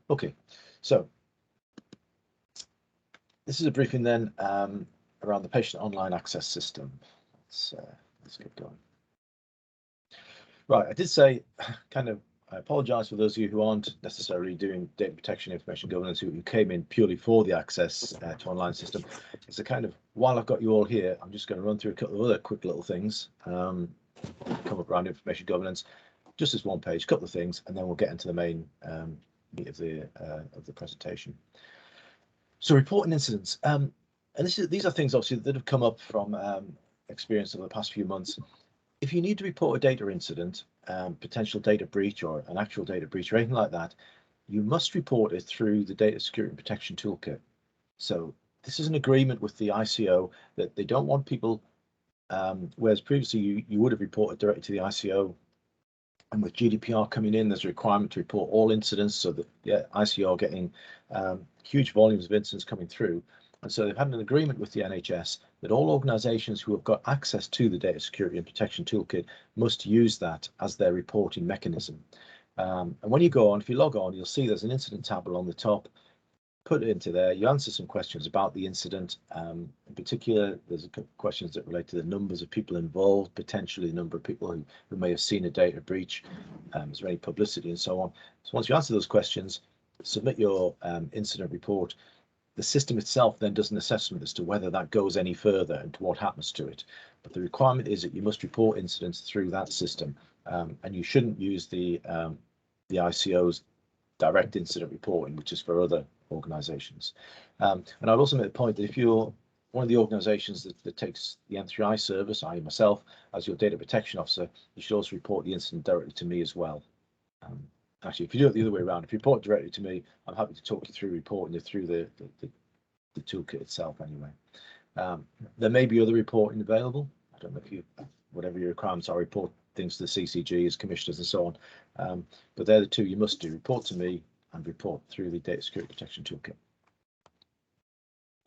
Okay, so this is a briefing then around the patient online access system. Let's get going. Right, I did say I apologise for those of you who aren't necessarily doing data protection, information governance, who came in purely for the access to online system. It's a kind of, while I've got you all here, I'm just going to run through a couple of other quick little things, come up around information governance, just as one page, couple of things, and then we'll get into the main meat of the presentation. So reporting incidents, and these are things obviously that have come up from experience over the past few months. If you need to report a data incident, potential data breach or an actual data breach or anything like that, you must report it through the Data Security and Protection Toolkit. So this is an agreement with the ICO that they don't want people, whereas previously you would have reported directly to the ICO, and with GDPR coming in, there's a requirement to report all incidents, so that the ICO are getting huge volumes of incidents coming through. And so they've had an agreement with the NHS that all organisations who have got access to the Data Security and Protection Toolkit must use that as their reporting mechanism. And when you go on, if you log on, you'll see there's an incident tab along the top. Put it into there, you answer some questions about the incident. In particular, there's a couple of questions that relate to the numbers of people involved, potentially the number of people who may have seen a data breach, is there any publicity and so on. So once you answer those questions, submit your incident report. The system itself then does an assessment as to whether that goes any further and to what happens to it. But the requirement is that you must report incidents through that system, and you shouldn't use the ICO's direct incident reporting, which is for other organisations. And I'd also make the point that if you're one of the organisations that takes the N3I service, i.e. myself, as your data protection officer, you should also report the incident directly to me as well. Actually, if you do it the other way around, if you report directly to me, I'm happy to talk you through reporting it through the toolkit itself anyway. There may be other reporting available. I don't know if you, whatever your requirements are, report things to the CCG as commissioners and so on. But they're the two you must do: report to me and report through the Data Security Protection Toolkit.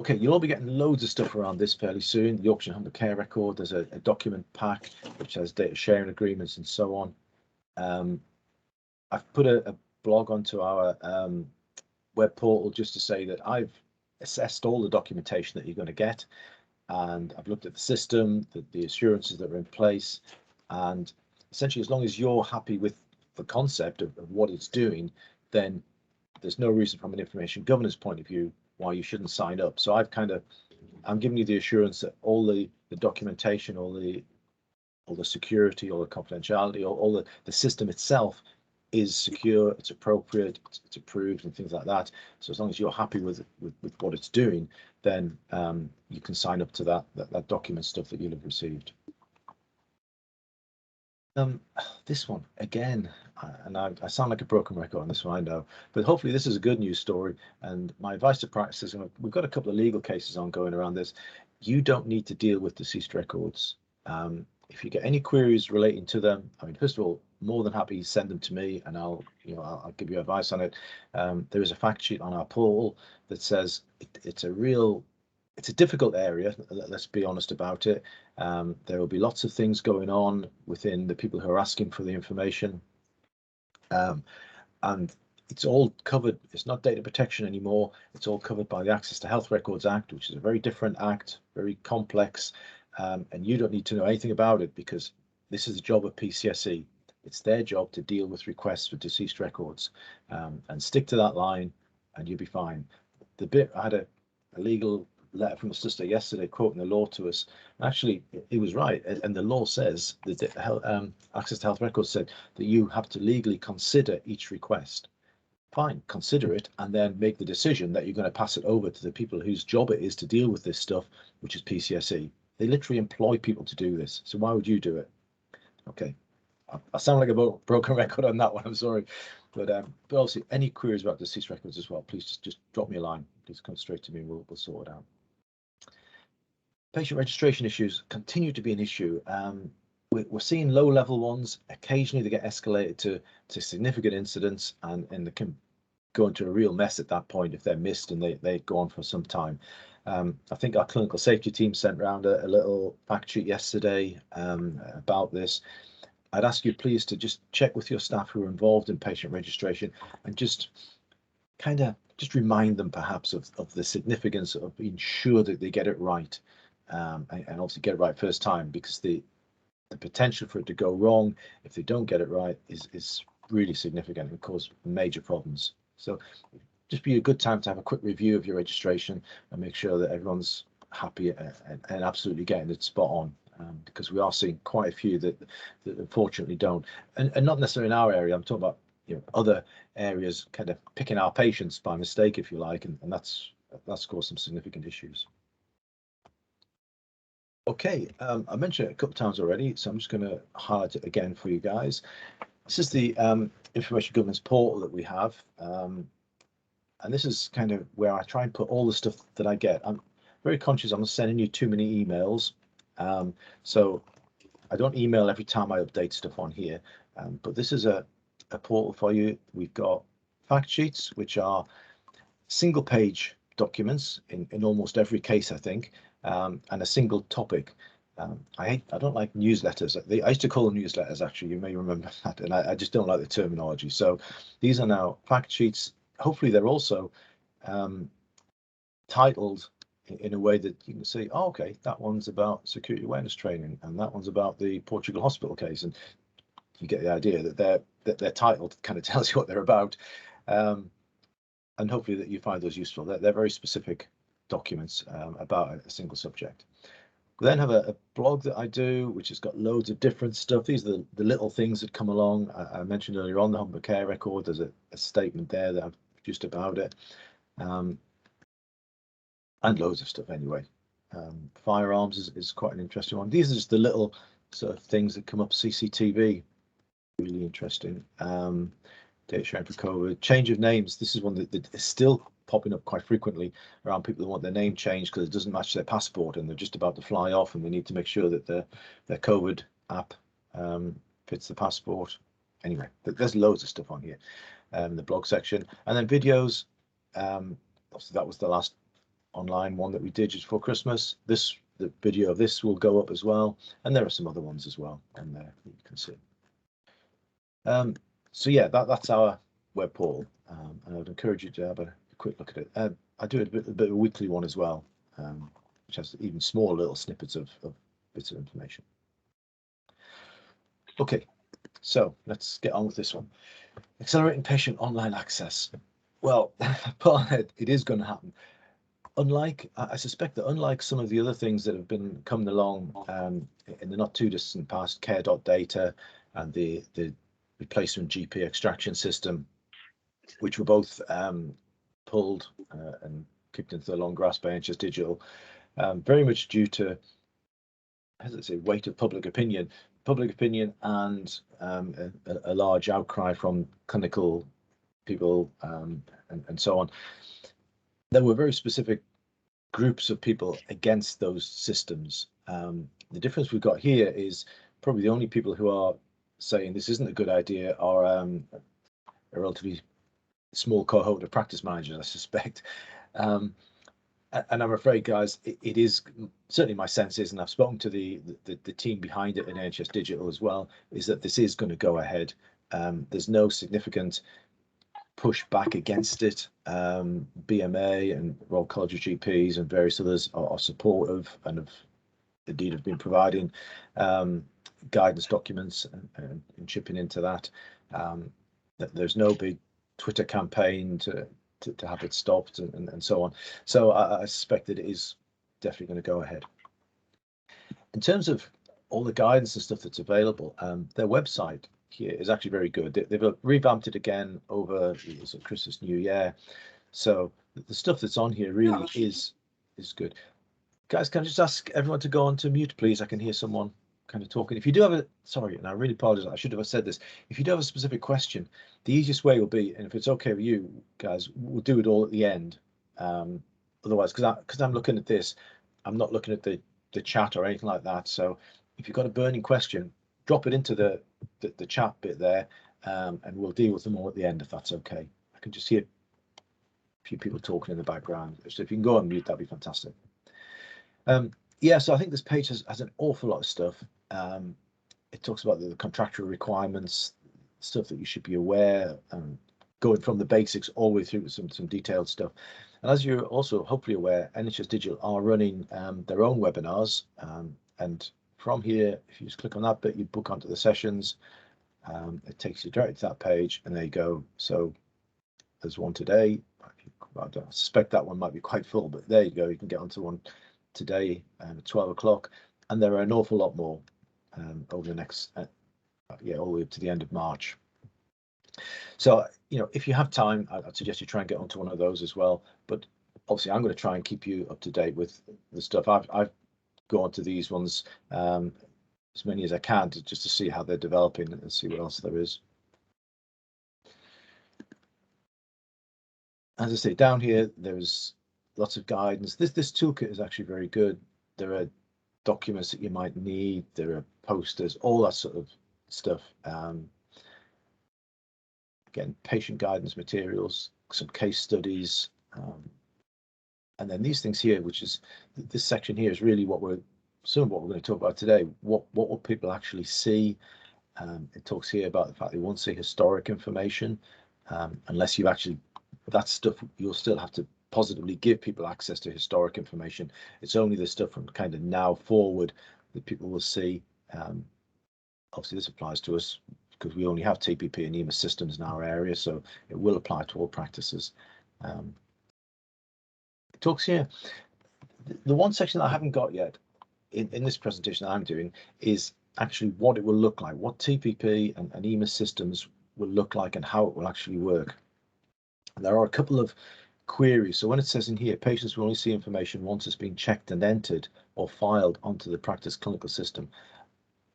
Okay, you'll all be getting loads of stuff around this fairly soon. The Yorkshire Humber Care Record, there's a document pack which has data sharing agreements and so on. I've put a blog onto our web portal just to say that I've assessed all the documentation that you're going to get, and I've looked at the system, the assurances that are in place, and essentially as long as you're happy with the concept of what it's doing, then there's no reason from an information governance point of view why you shouldn't sign up. So I'm giving you the assurance that all the documentation, all the security, all the confidentiality, all the system itself is secure, it's appropriate, it's approved, and things like that. So as long as you're happy with what it's doing, then you can sign up to that document stuff that you'll have received. This one again, and I sound like a broken record on this one, I know, but hopefully this is a good news story. And my advice to practice is, we've got a couple of legal cases ongoing around this. You don't need to deal with deceased records. If you get any queries relating to them, I mean, first of all, more than happy to send them to me, and I'll give you advice on it. There is a fact sheet on our portal that says it's a difficult area. Let's be honest about it. There will be lots of things going on within the people who are asking for the information, and it's all covered. It's not data protection anymore. It's all covered by the Access to Health Records Act, which is a very different act, very complex. And you don't need to know anything about it, because this is the job of PCSE. It's their job to deal with requests for deceased records, and stick to that line and you'll be fine. I had a legal letter from the solicitor yesterday quoting the law to us. Actually, he was right, and the law says that Access to Health Records said that you have to legally consider each request. Fine, consider it, and then make the decision that you're going to pass it over to the people whose job it is to deal with this stuff, which is PCSE. They literally employ people to do this, so why would you do it? Okay, I sound like a broken record on that one, I'm sorry. But obviously, any queries about deceased records as well, please just drop me a line. Please come straight to me and we'll sort it out. Patient registration issues continue to be an issue. We're seeing low-level ones. Occasionally, they get escalated to significant incidents, and they can go into a real mess at that point if they're missed and they go on for some time. I think our clinical safety team sent around a little fact sheet yesterday about this. I'd ask you please to just check with your staff who are involved in patient registration and just kind of just remind them perhaps of the significance of being sure that they get it right, and obviously get it right first time, because the potential for it to go wrong if they don't get it right is really significant and cause major problems. So just be a good time to have a quick review of your registration and make sure that everyone's happy and absolutely getting it spot on, because we are seeing quite a few that unfortunately don't, and not necessarily in our area. I'm talking about, you know, other areas kind of picking our patients by mistake, if you like, and that's caused some significant issues. Okay, I mentioned it a couple of times already, so I'm just going to highlight it again for you guys. This is the information governance portal that we have, and this is kind of where I try and put all the stuff that I get. I'm very conscious I'm not sending you too many emails, so I don't email every time I update stuff on here, but this is a portal for you. We've got fact sheets, which are single page documents in almost every case, I think, and a single topic. I don't like newsletters. I used to call them newsletters, actually. You may remember that, and I just don't like the terminology. So these are now fact sheets. Hopefully they're also titled in a way that you can see, oh, okay, that one's about security awareness training, and that one's about the Portugal hospital case, and you get the idea that they're titled kind of tells you what they're about, and hopefully that you find those useful. They're very specific documents about a single subject. We then have a blog that I do, which has got loads of different stuff. These are the little things that come along. I mentioned earlier on the Humber Care record. There's a statement there that I've produced about it, and loads of stuff anyway. Firearms is quite an interesting one. These are just the little sort of things that come up. CCTV, really interesting. Data sharing for COVID. Change of names. This is one that is still popping up quite frequently around people who want their name changed because it doesn't match their passport and they're just about to fly off, and they need to make sure that their COVID app fits the passport. Anyway, there's loads of stuff on here in the blog section. And then videos. Obviously that was the last online one that we did just before Christmas. The video of this will go up as well, and there are some other ones as well on there that you can see. So yeah, that's our web portal, and I would encourage you to have a quick look at it. I do a bit of a weekly one as well, which has even smaller little snippets of bits of information. Okay, so let's get on with this one. Accelerating patient online access. Well, it is going to happen. I suspect that unlike some of the other things that have been coming along in the not too distant past, care.data and the replacement GP extraction system, which were both pulled and kicked into the long grass by NHS Digital, very much due to, as I say, weight of public opinion and a large outcry from clinical people and so on. There were very specific groups of people against those systems. The difference we've got here is probably the only people who are saying this isn't a good idea are a relatively small cohort of practice managers, I suspect. And I'm afraid, guys, it is certainly my sense is, and I've spoken to the team behind it in NHS Digital as well, is that this is going to go ahead. There's no significant push back against it. BMA and Royal College of GPs and various others are supportive and have been providing guidance documents and chipping into that. There's no big Twitter campaign to have it stopped and so on. So I suspect that it is definitely going to go ahead. In terms of all the guidance and stuff that's available, their website here is actually very good. They've revamped it again over Christmas, New Year. So the stuff that's on here really is good. Guys, can I just ask everyone to go on to mute, please? I can hear someone kind of talking. If you do have sorry, and I really apologize, I should have said this. If you do have a specific question, the easiest way will be, and if it's okay with you guys, we'll do it all at the end. Otherwise, because I'm looking at this, I'm not looking at the chat or anything like that. So if you've got a burning question, drop it into the chat bit there, and we'll deal with them all at the end if that's okay. I can just hear a few people talking in the background. So if you can go on mute, that'd be fantastic. Yeah, so I think this page has an awful lot of stuff. It talks about the contractual requirements, stuff that you should be aware, going from the basics all the way through to some detailed stuff. And as you're also hopefully aware, NHS Digital are running their own webinars. And from here, if you just click on that bit, you book onto the sessions. It takes you directly to that page, and there you go. So there's one today. I suspect that one might be quite full, but there you go. You can get onto one today at 12 o'clock, and there are an awful lot more over the next, all the way up to the end of March. So, if you have time, I'd suggest you try and get onto one of those as well. But obviously, I'm going to try and keep you up to date with the stuff. I've gone to these ones as many as I can just to see how they're developing and see what else there is. As I say, down here, there's lots of guidance. This toolkit is actually very good. There are documents that you might need. There are posters, all that sort of stuff. Again, patient guidance materials, some case studies, and then these things here, which is this section here, is really some of what we're going to talk about today. What will people actually see? It talks here about the fact they won't see historic information unless you actually, that stuff you'll still have to positively give people access to historic information. It's only the stuff from kind of now forward that people will see. Obviously, this applies to us because we only have TPP and EMIS systems in our area, so it will apply to all practices. It talks here, the one section that I haven't got yet in this presentation that I'm doing is actually what it will look like, what TPP and EMIS systems will look like and how it will actually work. And there are a couple of queries. So when it says in here, patients will only see information once it's been checked and entered or filed onto the practice clinical system.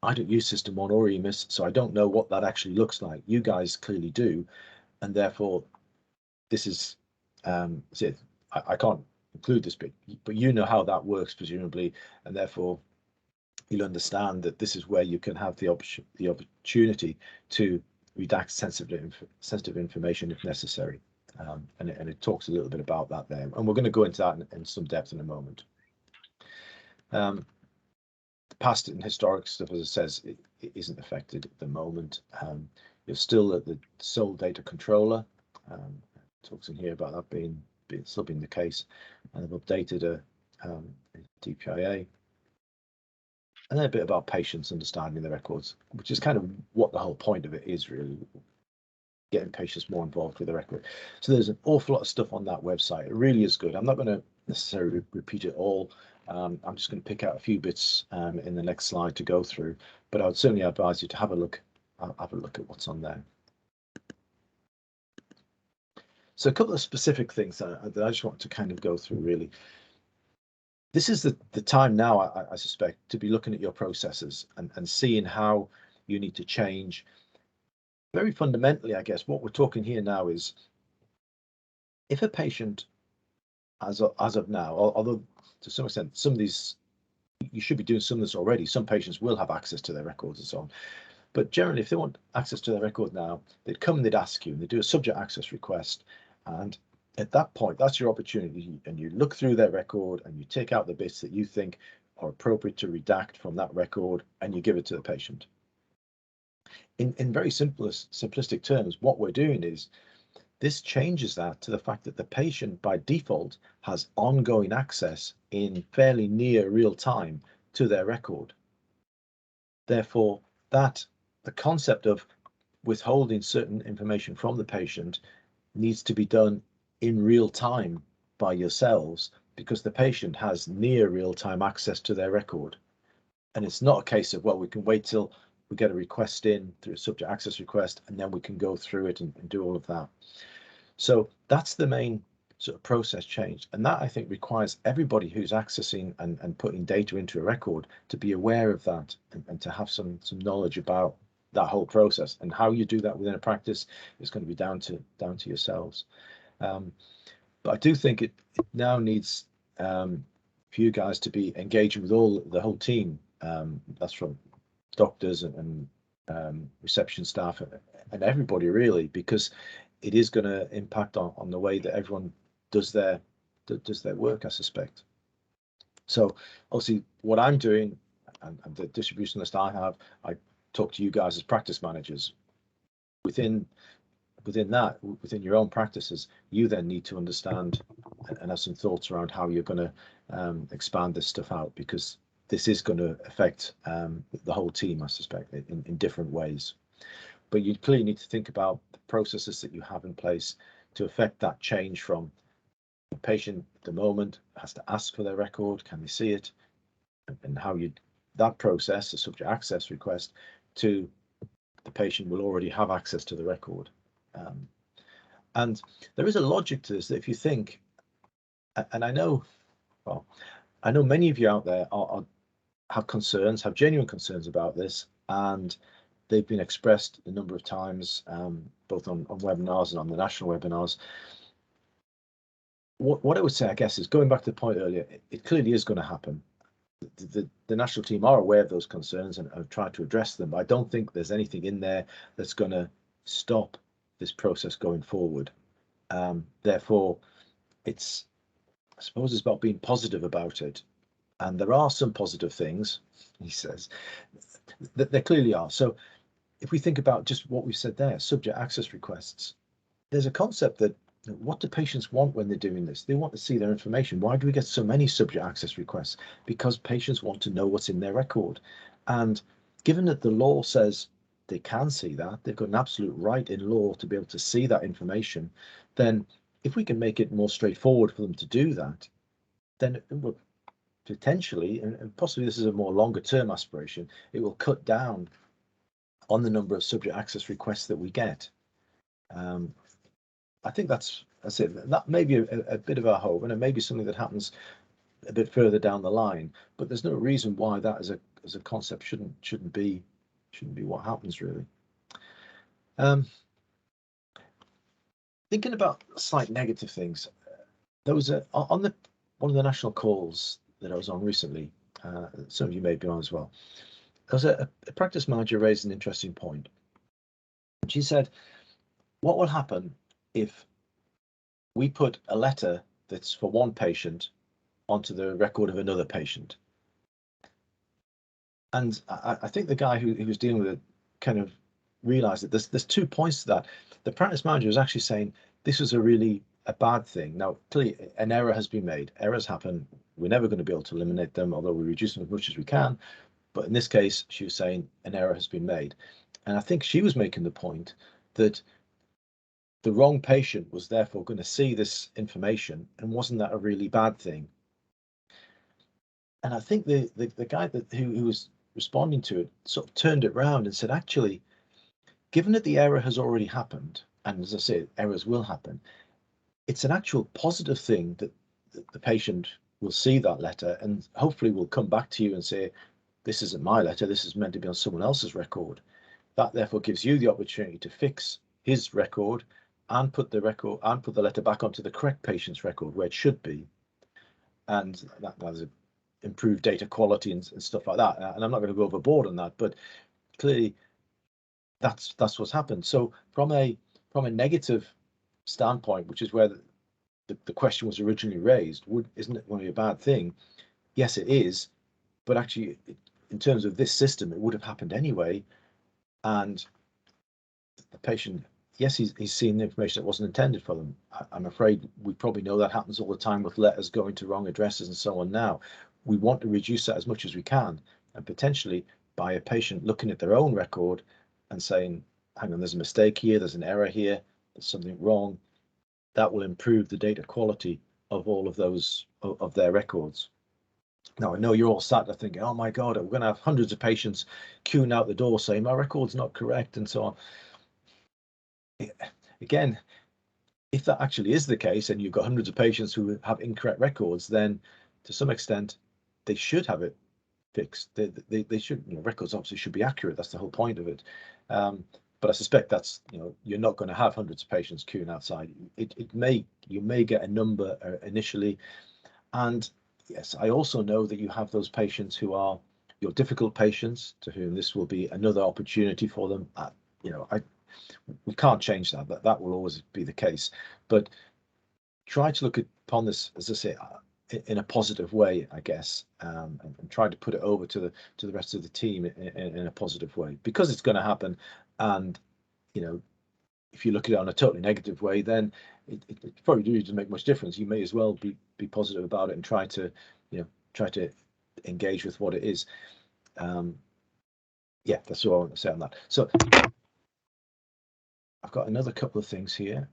I don't use System 1 or EMIS, so I don't know what that actually looks like. You guys clearly do, and therefore this is, I can't include this bit, but you know how that works presumably, and therefore you'll understand that this is where you can have the opportunity to redact sensitive information if necessary. And it talks a little bit about that there, and we're going to go into that in some depth in a moment. The past and historic stuff, as it says, it isn't affected at the moment. You're still at the sole data controller. Talks in here about that still being the case, and they've updated a DPIA. And then a bit about patients understanding the records, which is kind of what the whole point of it is, really, getting patients more involved with the record. So there's an awful lot of stuff on that website. It really is good. I'm not going to necessarily repeat it all. I'm just going to pick out a few bits in the next slide to go through, but I would certainly advise you to have a look at what's on there. So a couple of specific things that I just want to kind of go through, really. This is the time now, I suspect, to be looking at your processes and seeing how you need to change. Very fundamentally, I guess, what we're talking here now is if a patient, as of now, although to some extent, some of these, you should be doing some of this already. Some patients will have access to their records and so on. But generally, if they want access to their record now, they'd come and they'd ask you, and they do a subject access request. And at that point, that's your opportunity. And you look through their record and you take out the bits that you think are appropriate to redact from that record, and you give it to the patient. In very simplistic terms, what we're doing is this changes that to the fact that the patient by default has ongoing access in fairly near real time to their record. Therefore, the concept of withholding certain information from the patient needs to be done in real time by yourselves, because the patient has near real time access to their record. And it's not a case of, well, we can wait till we get a request in through a subject access request, and then we can go through it and do all of that. So that's the main sort of process change. And that, I think, requires everybody who's accessing and putting data into a record to be aware of that and to have some knowledge about that whole process. And how you do that within a practice is going to be down to yourselves. But I do think it now needs for you guys to be engaging with the whole team. That's from doctors and reception staff and everybody, really, because it is going to impact on the way that everyone does their work, I suspect. So obviously what I'm doing and the distribution list I have, I talk to you guys as practice managers. Within within that, within your own practices, you then need to understand and have some thoughts around how you're going to expand this stuff out, because this is going to affect the whole team, I suspect, in different ways. But you clearly need to think about the processes that you have in place to affect that change from the patient at the moment has to ask for their record, can they see it, and how you that process, the subject access request, to the patient will already have access to the record. And there is a logic to this, that if you think, and I know, well, I know many of you out there have concerns, have genuine concerns about this, and they've been expressed a number of times, both on webinars and on the national webinars. What I would say, I guess, is going back to the point earlier, it clearly is going to happen. The national team are aware of those concerns and have tried to address them. But I don't think there's anything in there that's going to stop this process going forward. Therefore, I suppose it's about being positive about it. And there are some positive things, he says, that there clearly are. So if we think about just what we said there, subject access requests, there's a concept that, what do patients want when they're doing this? They want to see their information. Why do we get so many subject access requests? Because patients want to know what's in their record. And given that the law says they can see that, they've got an absolute right in law to be able to see that information, then if we can make it more straightforward for them to do that, then it will potentially, and possibly this is a more longer term aspiration, it will cut down on the number of subject access requests that we get. I think that's it. That may be a bit of our hope, and it may be something that happens a bit further down the line. But there's no reason why that as a concept shouldn't be what happens, really. Thinking about slight negative things, there was on one of the national calls that I was on recently. Some of you may have been on as well. There was a practice manager raised an interesting point. She said, what will happen if we put a letter that's for one patient onto the record of another patient? And I think the guy who was dealing with it kind of realized that there's 2 points to that. The practice manager was actually saying this was a bad thing. Now, clearly, an error has been made. Errors happen. We're never going to be able to eliminate them, although we reduce them as much as we can. But in this case, she was saying an error has been made. And I think she was making the point that the wrong patient was therefore going to see this information, and wasn't that a really bad thing? And I think the guy who was responding to it sort of turned it around and said, actually, given that the error has already happened, and as I say, errors will happen, it's an actual positive thing that the patient will see that letter and hopefully will come back to you and say, this isn't my letter, this is meant to be on someone else's record. That therefore gives you the opportunity to fix his record and put the letter back onto the correct patient's record where it should be. And that has improved data quality and stuff like that. And I'm not going to go overboard on that, but clearly that's what's happened. So from a negative standpoint, which is where the question was originally raised, isn't it going to be a bad thing? Yes, it is. But actually, in terms of this system, it would have happened anyway. And the patient, yes, he's seen the information that wasn't intended for them. I'm afraid we probably know that happens all the time with letters going to wrong addresses and so on now. We want to reduce that as much as we can, and potentially by a patient looking at their own record and saying, hang on, there's a mistake here, there's an error here, there's something wrong, that will improve the data quality of all of those, of their records. Now, I know you're all sat there thinking, oh my God, we're going to have hundreds of patients queuing out the door saying my record's not correct and so on. Again, if that actually is the case and you've got hundreds of patients who have incorrect records, then to some extent they should have it fixed. They should, records obviously should be accurate. That's the whole point of it. But I suspect that's, you're not going to have hundreds of patients queuing outside. You may get a number initially. And yes, I also know that you have those patients who are your difficult patients, to whom this will be another opportunity for them. We can't change that, but that will always be the case. But try to look upon this, as I say, in a positive way, I guess, and try to put it over to the rest of the team in a positive way, because it's going to happen. And if you look at it on a totally negative way, then it probably really doesn't make much difference. You may as well be positive about it and try to, try to engage with what it is. Yeah, that's all I want to say on that. So I've got another couple of things here.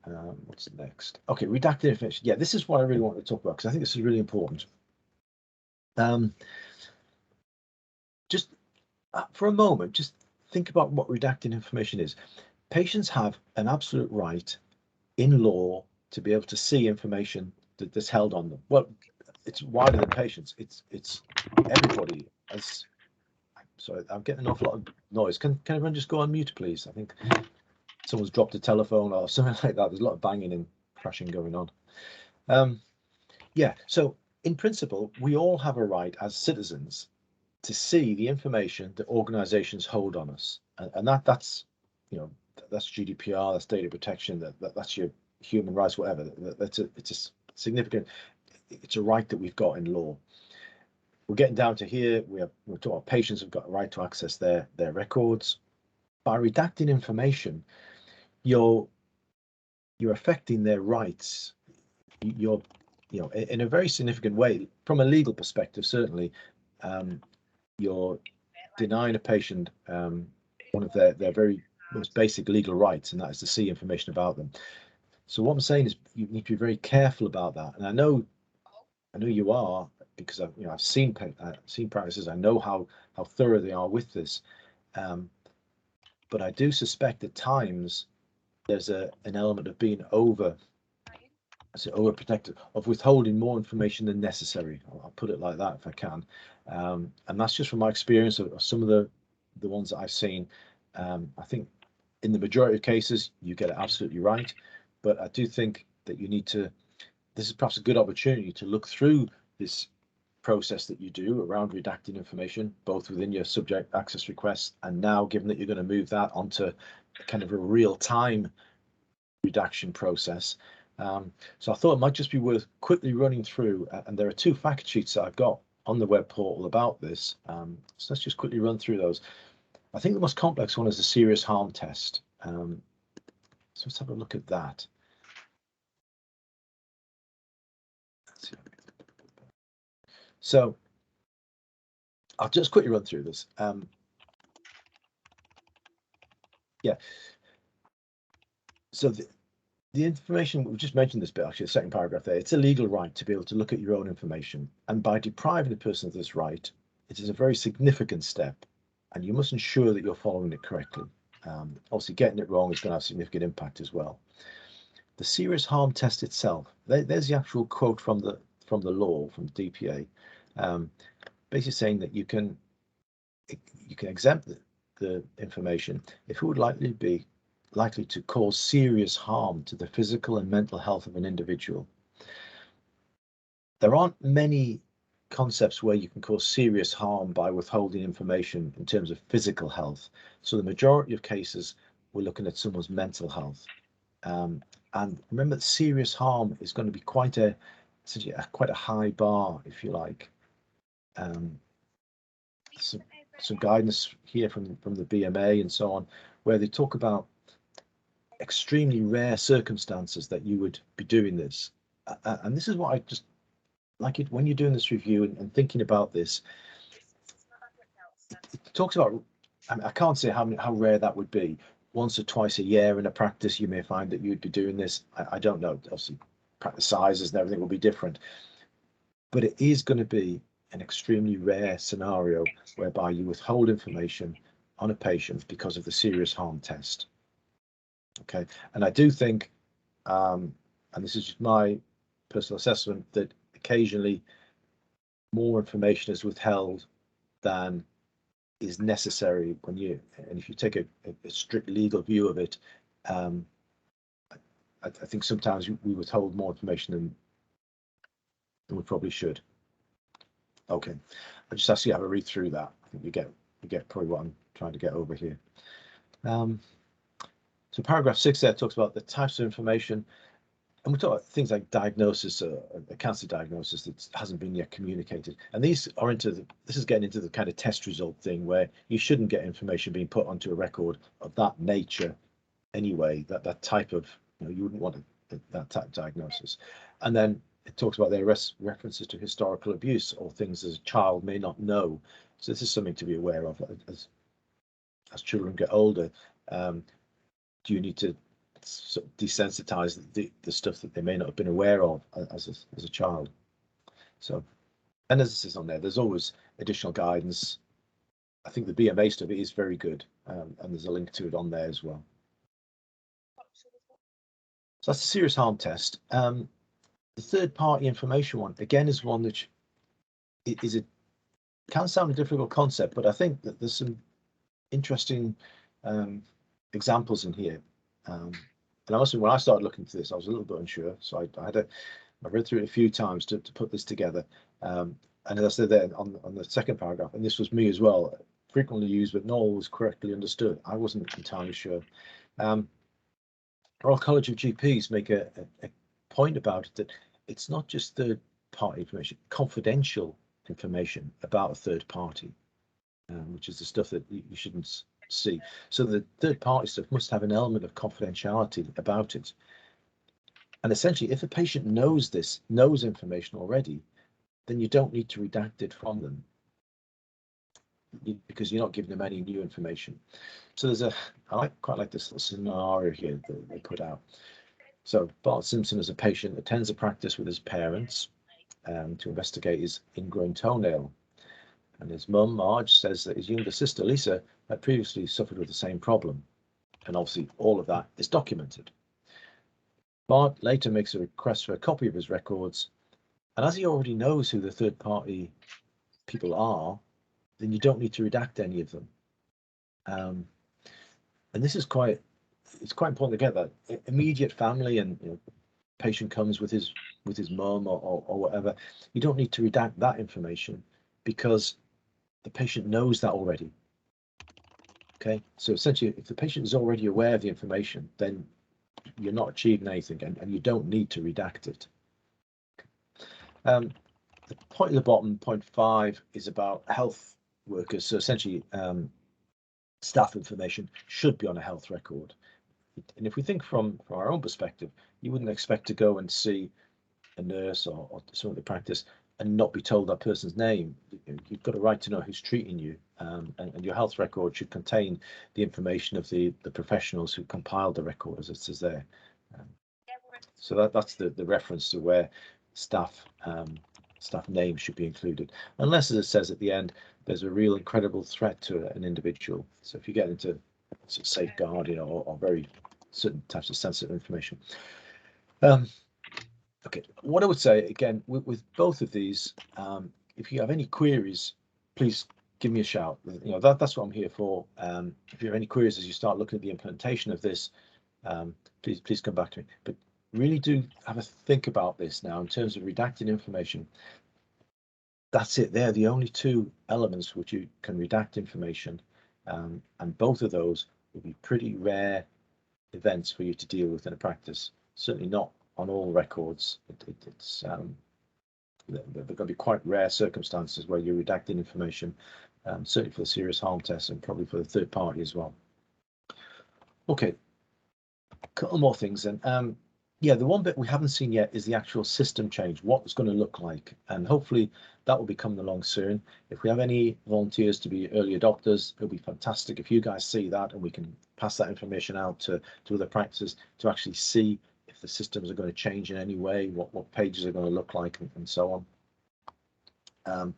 What's next? Okay, redacted information. Yeah, this is what I really want to talk about because I think this is really important. Just for a moment, just think about what redacted information is. Patients have an absolute right in law to be able to see information that's held on them. Well, it's wider than patients. It's everybody. As sorry, I'm getting an awful lot of noise. Can everyone just go on mute, please? I think someone's dropped a telephone or something like that. There's a lot of banging and crashing going on. Yeah, so in principle, we all have a right as citizens to see the information that organizations hold on us, and that's that's GDPR, that's data protection, that's your human rights, whatever. It's a significant, it's a right that we've got in law. We're getting down to here. We're talking about patients have got a right to access their records. By redacting information, you're affecting their rights. You're in a very significant way from a legal perspective. Certainly, you're denying a patient one of their very most basic legal rights, and that is to see information about them. So what I'm saying is you need to be very careful about that. And I know you are, because I've seen practices. I know how thorough they are with this. But I do suspect at times there's an element of being overprotective, of withholding more information than necessary. I'll put it like that if I can. And that's just from my experience of some of the ones that I've seen. I think in the majority of cases, you get it absolutely right. But I do think that you need to, this is perhaps a good opportunity to look through this process that you do around redacting information, both within your subject access requests, and now, given that you're going to move that onto kind of a real-time redaction process. So I thought it might just be worth quickly running through, and there are 2 fact sheets that I've got on the web portal about this. So let's just quickly run through those. I think the most complex one is the serious harm test. So let's have a look at that. So I'll just quickly run through this. Yeah. So the information, we've just mentioned this bit, actually, the second paragraph there, it's a legal right to be able to look at your own information. And by depriving the person of this right, it is a very significant step, and you must ensure that you're following it correctly. Obviously, getting it wrong is going to have significant impact as well. The serious harm test itself, there's the actual quote from the law, from the DPA, basically saying that you can exempt the information if it would likely to cause serious harm to the physical and mental health of an individual. There aren't many concepts where you can cause serious harm by withholding information in terms of physical health. So the majority of cases, we're looking at someone's mental health. And remember that serious harm is going to be quite a high bar, if you like. Some guidance here from the BMA and so on, where they talk about extremely rare circumstances that you would be doing this. And this is what I just like it when you're doing this review and thinking about this. It talks about, I can't say how rare that would be. Once or twice a year in a practice, you may find that you'd be doing this. I don't know. Obviously, practice sizes and everything will be different. But it is going to be an extremely rare scenario whereby you withhold information on a patient because of the serious harm test. Okay, and I do think, and this is just my personal assessment, that occasionally more information is withheld than is necessary when and if you take a strict legal view of it, I think sometimes we withhold more information than we probably should. Okay, I just ask you to have a read through that. I think you get probably what I'm trying to get over here. So paragraph 6 there talks about the types of information, and we talk about things like diagnosis, a cancer diagnosis that hasn't been yet communicated. And these are this is getting into the kind of test result thing where you shouldn't get information being put onto a record of that nature anyway, that type of, you wouldn't want that type of diagnosis. And then it talks about their references to historical abuse or things as a child may not know. So this is something to be aware of as children get older. Do you need to sort of desensitize the stuff that they may not have been aware of as a child? So, and as it says on there, there's always additional guidance. I think the BMA stuff is very good, and there's a link to it on there as well. So that's a serious harm test. The third-party information one, again, is one that can sound a difficult concept, but I think that there's some interesting examples in here. And honestly, when I started looking into this, I was a little bit unsure. So I read through it a few times to put this together. And as I said there on the second paragraph, and this was me as well, frequently used, but not always correctly understood. I wasn't entirely sure. Royal College of GPs make a point about it, that it's not just third-party information, confidential information about a third party, which is the stuff that you shouldn't see. So the third-party stuff must have an element of confidentiality about it. And essentially, if a patient knows information already, then you don't need to redact it from them, because you're not giving them any new information. So I quite like this little scenario here that they put out. So Bart Simpson, as a patient, attends a practice with his parents to investigate his ingrown toenail. And his mum, Marge, says that his younger sister, Lisa, had previously suffered with the same problem. And obviously all of that is documented. Bart later makes a request for a copy of his records. And as he already knows who the third-party people are, then you don't need to redact any of them. And this is it's quite important to get that. Immediate family and patient comes with his mum or whatever, you don't need to redact that information because the patient knows that already. Okay, so essentially, if the patient is already aware of the information, then you're not achieving anything, and you don't need to redact it. The point at the bottom, point 5, is about health workers. So essentially, staff information should be on a health record. And if we think from our own perspective, you wouldn't expect to go and see a nurse or someone at the practice and not be told that person's name. You've got a right to know who's treating you, and your health record should contain the information of the professionals who compiled the record, as it says there. So that's the reference to where staff names should be included, unless, as it says at the end, there's a real incredible threat to an individual. So if you get into sort of safeguarding or very certain types of sensitive information. Okay, what I would say again with both of these, if you have any queries, please give me a shout. That's what I'm here for. If you have any queries as you start looking at the implementation of this, please come back to me. But really do have a think about this now in terms of redacting information. That's it. They're the only two elements which you can redact information, and both of those will be pretty rare events for you to deal with in a practice. Certainly not on all records. It's they're going to be quite rare circumstances where you're redacting information, certainly for the serious harm test and probably for the third party as well. Okay, a couple more things then. Yeah, the one bit we haven't seen yet is the actual system change, what it's going to look like, and hopefully that will be coming along soon. If we have any volunteers to be early adopters, it'll be fantastic if you guys see that and we can pass that information out to other practices to actually see if the systems are going to change in any way, what pages are going to look like, and so on.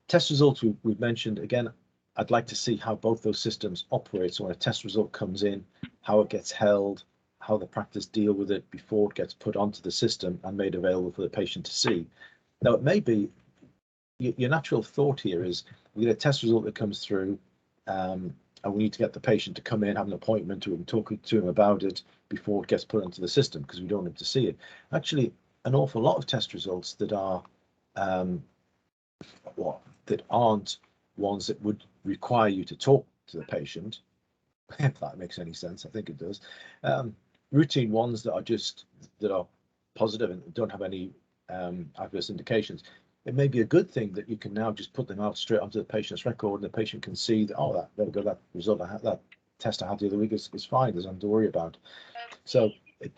Test results we've mentioned. Again, I'd like to see how both those systems operate. So when a test result comes in, how it gets held, how the practice deal with it before it gets put onto the system and made available for the patient to see. Now, it may be your natural thought here is we get a test result that comes through, and we need to get the patient to come in, have an appointment and talk to him about it before it gets put into the system because we don't want him to see it. Actually, an awful lot of test results that are that aren't ones that would require you to talk to the patient, if that makes any sense. I think it does. Routine ones that are positive and don't have any adverse indications. It may be a good thing that you can now just put them out straight onto the patient's record, and the patient can see that, oh, there we go, that result, that test I had the other week is fine. There's nothing to worry about. So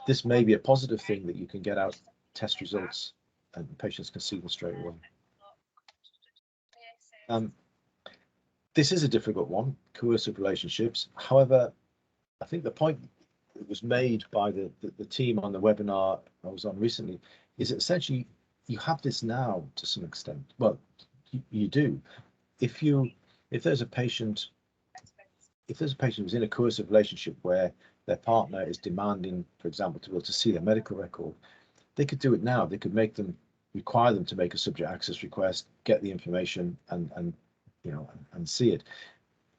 this may be a positive thing that you can get out test results and patients can see them straight away. This is a difficult one, coercive relationships. However, I think the point that was made by the team on the webinar I was on recently is that essentially you have this now to some extent. Well, you do. If there's a patient who's in a coercive relationship where their partner is demanding, for example, to be able to see their medical record, they could do it now. They could require them to make a subject access request, get the information, and see it.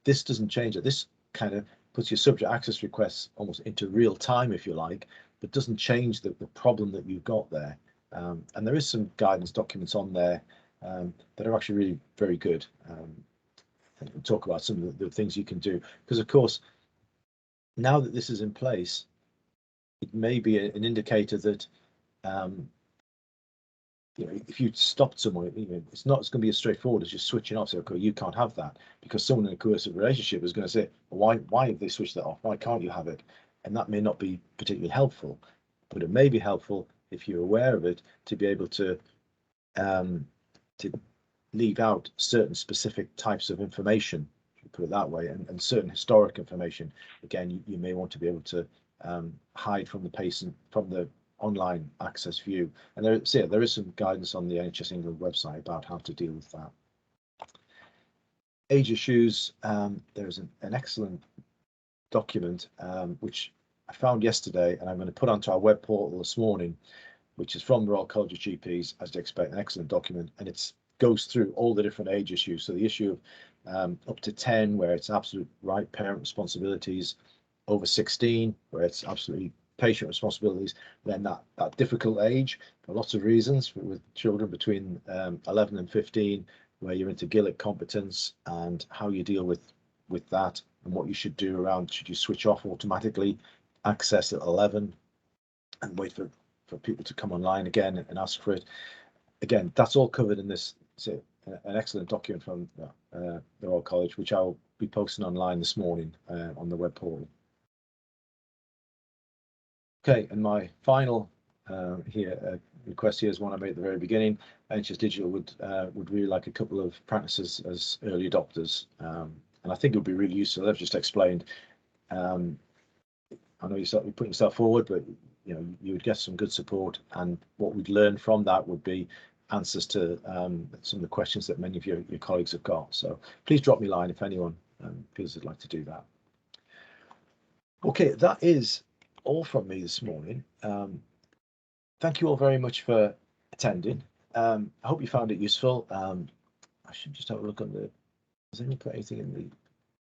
This doesn't change it. This kind of puts your subject access requests almost into real time, if you like, but doesn't change the problem that you've got there. And there is some guidance documents on there that are actually really very good. And we'll talk about some of the things you can do, because of course, now that this is in place, it may be an indicator that if you stopped someone, it's going to be as straightforward as just switching off. So, okay, you can't have that, because someone in a coercive relationship is going to say, why have they switched that off? Why can't you have it? And that may not be particularly helpful, but it may be helpful if you're aware of it to be able to leave out certain specific types of information, put it that way, and certain historic information. Again, you may want to be able to hide from the patient from the online access view. And there is some guidance on the NHS England website about how to deal with that. Age issues, there's an excellent document which I found yesterday, and I'm going to put onto our web portal this morning, which is from the Royal College of GPs, as you'd expect, an excellent document, and it goes through all the different age issues. So the issue of up to 10, where it's absolute right parent responsibilities, over 16, where it's absolutely patient responsibilities, then that difficult age for lots of reasons, with children between 11 and 15, where you're into Gillick competence and how you deal with that, and what you should do around, should you switch off automatically access at 11 and wait for people to come online again and ask for it. Again, that's all covered in this. It's an excellent document from the Royal College, which I'll be posting online this morning on the web portal. Okay, and my final request here is one I made at the very beginning. NHS Digital would really like a couple of practices as early adopters, and I think it would be really useful. I've just explained. I know you're putting yourself forward, but you would get some good support, and what we'd learn from that would be answers to some of the questions that many of your colleagues have got. So please drop me a line if anyone feels they'd like to do that. Okay, that is all from me this morning. Thank you all very much for attending. I hope you found it useful. I should just have a look on does anyone put anything in the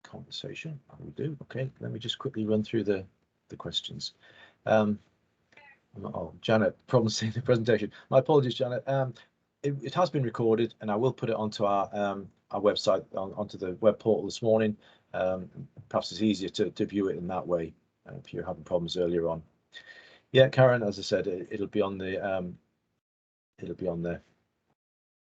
conversation? We do. Okay, let me just quickly run through the questions. Oh, Janet, problem seeing the presentation. My apologies, Janet. It has been recorded, and I will put it onto our website, onto the web portal this morning. Perhaps it's easier to view it in that way if you're having problems earlier on. Yeah, Karen, as I said, it'll be on the there.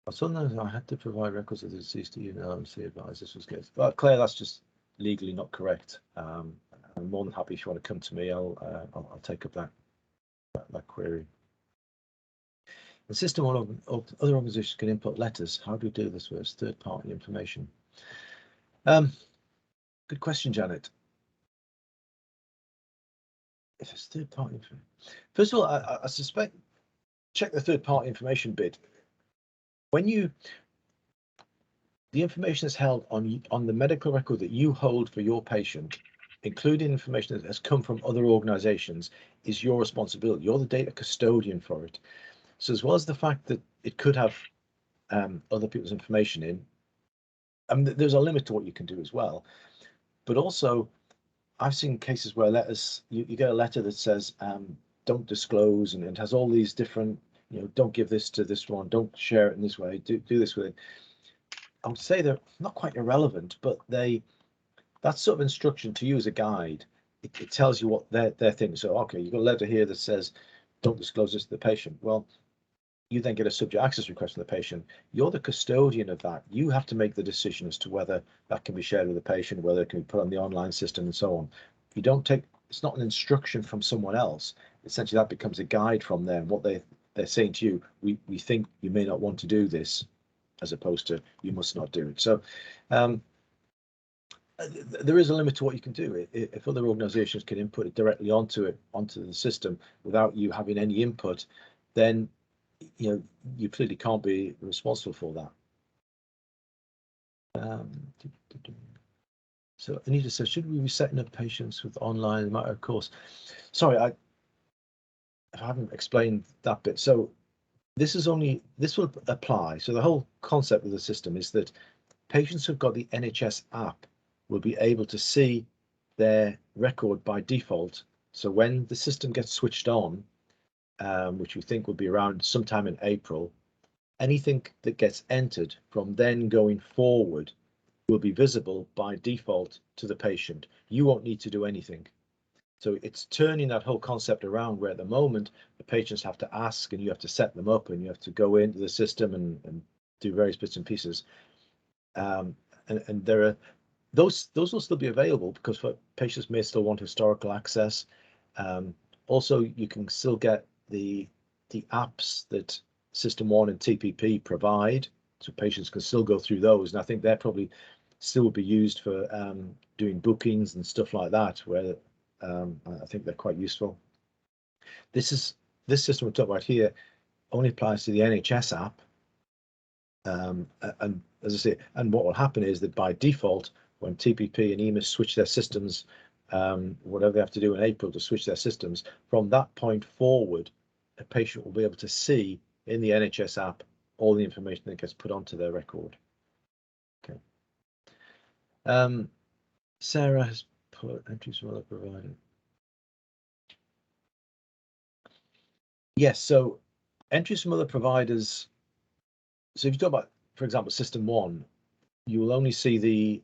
I saw that I had to provide records of the deceased to you now and see advise this was good. But Claire, that's just legally not correct. I'm more than happy if you want to come to me. I'll take up that query. The system of other organisations can input letters. How do we do this with third-party information? Good question, Janet. If it's third-party information, first of all, I suspect check the third-party information bit. When the information is held on the medical record that you hold for your patient, including information that has come from other organisations, is your responsibility. You're the data custodian for it. So as well as the fact that it could have other people's information in, there's a limit to what you can do as well. But also, I've seen cases where letters, you get a letter that says, don't disclose, and it has all these different, don't give this to this one, don't share it in this way, do this with it. I would say they're not quite irrelevant, but that sort of instruction to you as a guide, it tells you what they're thinking. So, okay, you've got a letter here that says, don't disclose this to the patient. Well, you then get a subject access request from the patient. You're the custodian of that. You have to make the decision as to whether that can be shared with the patient, whether it can be put on the online system and so on. If you don't take, it's not an instruction from someone else. Essentially, that becomes a guide from them. What they're saying to you, we think you may not want to do this, as opposed to you must not do it. So there is a limit to what you can do. If other organizations can input it directly onto the system without you having any input, then you clearly can't be responsible for that. So Anita says, should we be setting up patients with online matter of course? Sorry, I haven't explained that bit. So this will apply. So the whole concept of the system is that patients who've got the NHS app will be able to see their record by default. So when the system gets switched on, which we think will be around sometime in April, anything that gets entered from then going forward will be visible by default to the patient. You won't need to do anything. So it's turning that whole concept around, where at the moment the patients have to ask and you have to set them up and you have to go into the system and do various bits and pieces. And there are those will still be available because patients may still want historical access. Also, you can still get the apps that System 1 and TPP provide, so patients can still go through those. And I think they're probably still be used for doing bookings and stuff like that, where I think they're quite useful. This system we're talking about here only applies to the NHS app. And as I say, and what will happen is that by default, when TPP and EMIS switch their systems, whatever they have to do in April to switch their systems, from that point forward, a patient will be able to see in the NHS app all the information that gets put onto their record. Okay. Sarah has put entries from other providers. Yes, so entries from other providers. So if you talk about, for example, System 1, you will only see the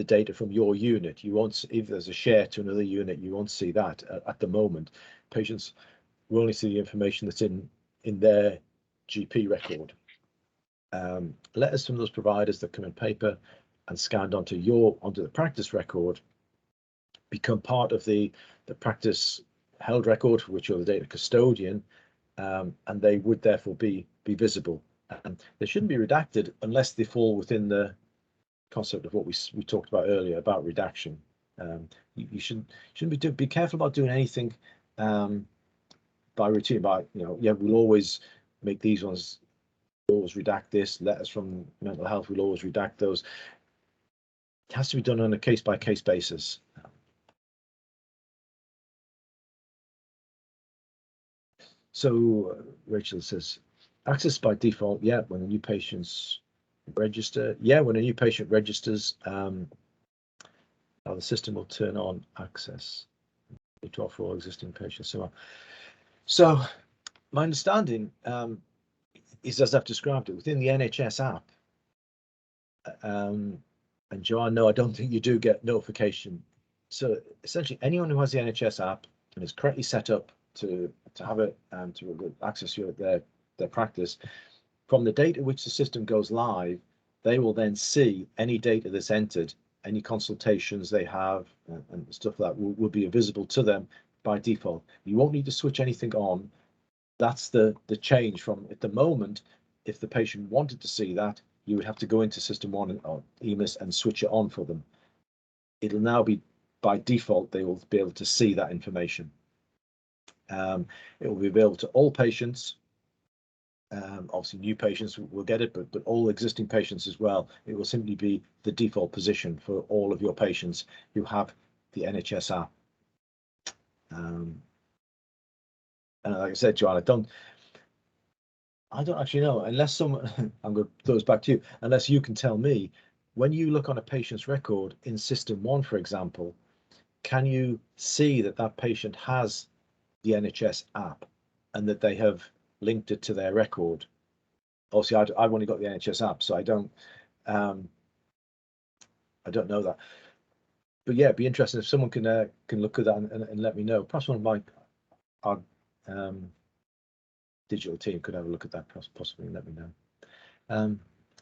data from your unit. You won't, if there's a share to another unit, you won't see that at the moment. Patients will only see the information that's in their GP record. Letters from those providers that come in paper and scanned onto the practice record become part of the practice held record, for which you're the data custodian, and they would therefore be visible. They shouldn't be redacted unless they fall within the concept of what we talked about earlier about redaction. You shouldn't be careful about doing anything by routine. We'll always make these ones. Always redact this. Letters from mental health, we'll always redact those. It has to be done on a case-by-case basis. So Rachel says, access by default, yeah, when a new patient's register. Yeah, when a new patient registers, the system will turn on access to offer all existing patients. So my understanding is, as I've described it, within the NHS app, and Joanne, no, I don't think you do get notification. So essentially, anyone who has the NHS app and is correctly set up to have it to access their practice, from the date at which the system goes live, they will then see any data that's entered, any consultations they have, and stuff that will be visible to them by default. You won't need to switch anything on. That's the change from at the moment. If the patient wanted to see that, you would have to go into System 1 or EMIS and switch it on for them. It'll now be by default, they will be able to see that information. It will be available to all patients. Obviously, new patients will get it, but all existing patients as well. It will simply be the default position for all of your patients who have the NHS app. And like I said, Joanne, I don't actually know, unless someone, I'm going to throw this back to you, unless you can tell me, when you look on a patient's record in System 1, for example, can you see that that patient has the NHS app and that they have linked it to their record? Obviously, I've only got the NHS app, so I don't know that. But yeah, it'd be interesting if someone can look at that and let me know. Perhaps one of our digital team could have a look at that possibly and let me know.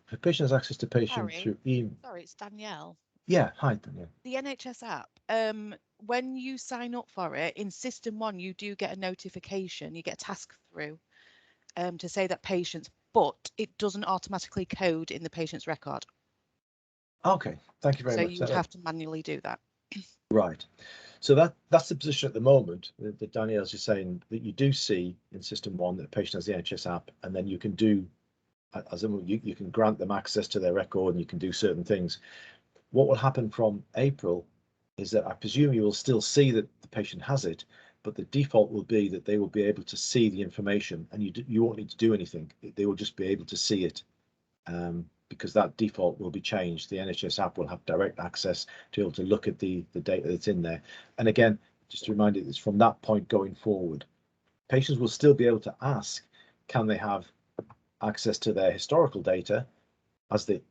If a patient has access to patient Harry, through email. sorry, it's Danielle. Yeah, hi Danielle. The NHS app, when you sign up for it in System 1, you do get a notification, you get a task through to say that patients, but it doesn't automatically code in the patient's record. Okay, thank you very So much. you would have to manually do that. Right. So that's the position at the moment that Danielle's just saying, that you do see in System 1 that the patient has the NHS app, and then you can do, as in, you can grant them access to their record and you can do certain things. What will happen from April is that I presume you will still see that the patient has it, but the default will be that they will be able to see the information, and you won't need to do anything. They will just be able to see it, because that default will be changed. The NHS app will have direct access to be able to look at the data that's in there. And again, just to remind you, it's from that point going forward. Patients will still be able to ask, can they have access to their historical data as they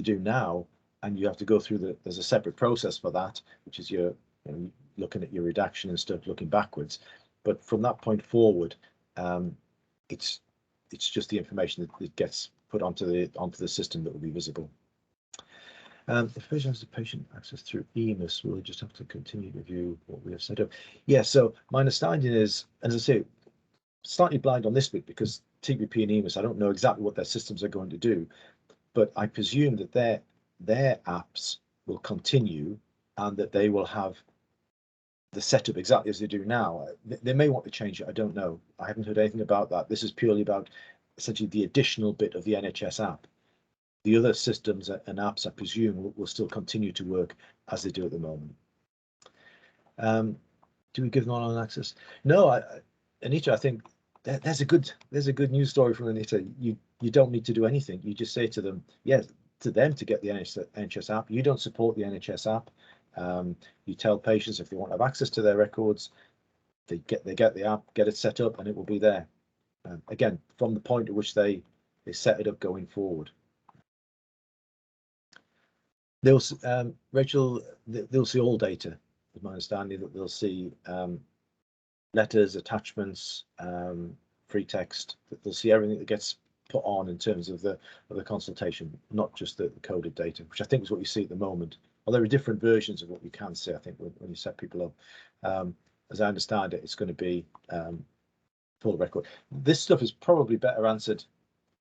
do now, and you have to go through there's a separate process for that, which is your looking at your redaction and stuff, looking backwards. But from that point forward, it's just the information that gets put onto the system that will be visible. If a patient has the patient access through EMIS, we'll just have to continue to view what we have set up. Yeah, so my understanding is, as I say, slightly blind on this bit because TPP and EMIS, I don't know exactly what their systems are going to do, but I presume that their apps will continue and that they will have the setup exactly as they do now. They may want to change it, I don't know. I haven't heard anything about that. This is purely about essentially the additional bit of the NHS app. The other systems and apps, I presume, will still continue to work as they do at the moment. Do we give them online access? No, Anita, I think there's a good news story from Anita. You don't need to do anything. You just say to them, yes, to them to get the NHS app. You don't support the NHS app. You tell patients if they want to have access to their records, they get the app, get it set up, and it will be there. Again, from the point at which they set it up going forward. They'll Rachel, they'll see all data. Is my understanding that they'll see letters, attachments, free text. That they'll see everything that gets put on in terms of the consultation, not just the coded data, which I think is what you see at the moment. Well, there are different versions of what you can see, I think, when you set people up. As I understand it, it's going to be full record. This stuff is probably better answered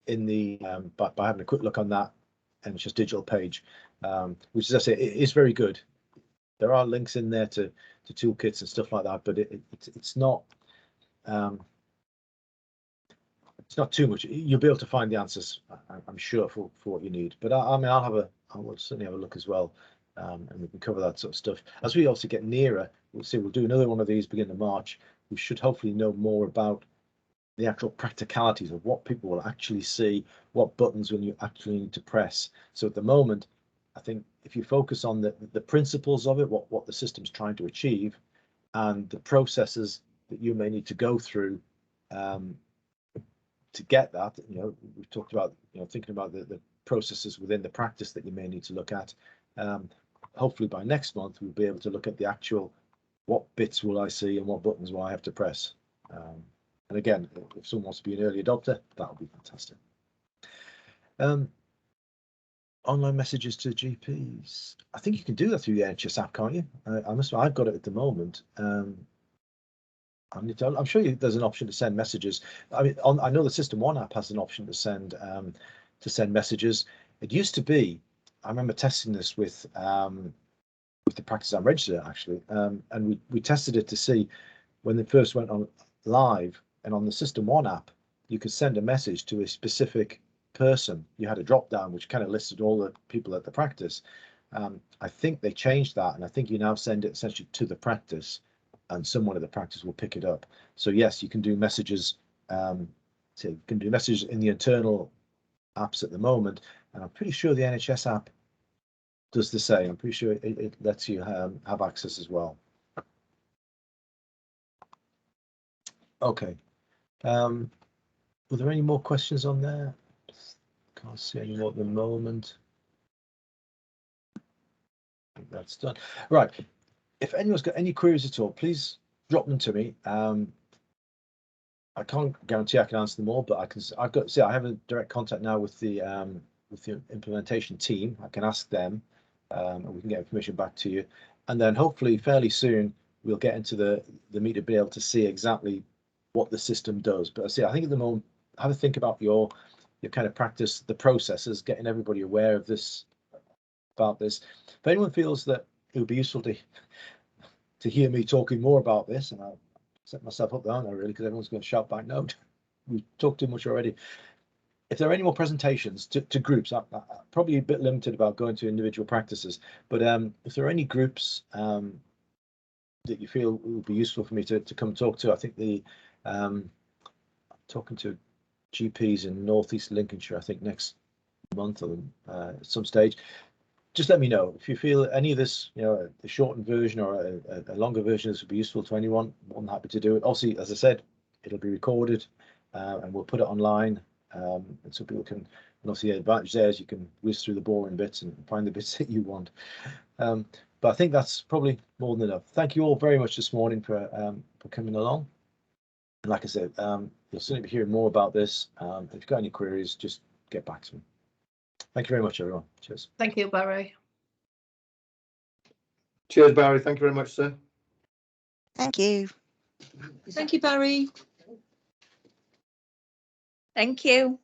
in the by having a quick look on that NHS digital page, which, as I say, it is very good. There are links in there to toolkits and stuff like that, but it's not too much. You'll be able to find the answers, I'm sure, for what you need. But I mean, I will certainly have a look as well, and we can cover that sort of stuff as we also get nearer. We'll do another one of these beginning of March. We should hopefully know more about the actual practicalities of what people will actually see, what buttons will you actually need to press. So at the moment, I think if you focus on the principles of it, what the system's trying to achieve, and the processes that you may need to go through to get that, we've talked about, thinking about the processes within the practice that you may need to look at. Hopefully by next month, we'll be able to look at the actual, what bits will I see and what buttons will I have to press. And again, if someone wants to be an early adopter, that would be fantastic. Online messages to GPs. I think you can do that through the NHS app, can't you? I've got it at the moment. I'm sure there's an option to send messages. I mean, I know the System 1 app has an option to send messages. It used to be, I remember testing this with the practice I'm registered at, actually, and we tested it to see when they first went on live, and on the System 1 app, you could send a message to a specific person. You had a drop down which kind of listed all the people at the practice. I think they changed that, and I think you now send it essentially to the practice, and someone at the practice will pick it up. So yes, you can do messages. So you can do messages in the internal apps at the moment, and I'm pretty sure the NHS app does the same. I'm pretty sure it lets you have access as well. Okay. Were there any more questions on there? Can't see any more at the moment. I think that's done. Right. If anyone's got any queries at all, please drop them to me. I can't guarantee I can answer them all, but I have a direct contact now with the implementation team. I can ask them, and we can get information back to you. And then hopefully fairly soon we'll get into the meat to be able to see exactly what the system does. But I think at the moment, have a think about your kind of practice, the processes, getting everybody aware of this, about this. If anyone feels that it would be useful to hear me talking more about this, and I'll set myself up there, aren't I, really, because everyone's going to shout back, no, we've talked too much already. If there are any more presentations to groups, I'm probably a bit limited about going to individual practices, but if there are any groups that you feel would be useful for me to come talk to, I think talking to GPs in Northeast Lincolnshire, I think next month or at some stage, just let me know if you feel any of this, a shortened version or a longer version, this would be useful to anyone. I'm happy to do it. Obviously, as I said, it'll be recorded and we'll put it online, and so people can. And obviously, the advantage there is you can whiz through the boring bits and find the bits that you want. But I think that's probably more than enough. Thank you all very much this morning for coming along. And like I said, you'll certainly be hearing more about this. If you've got any queries, just get back to me. Thank you very much, everyone. Cheers. Thank you, Barry. Cheers, Barry. Thank you very much, sir. Thank you. Thank you, Barry. Thank you.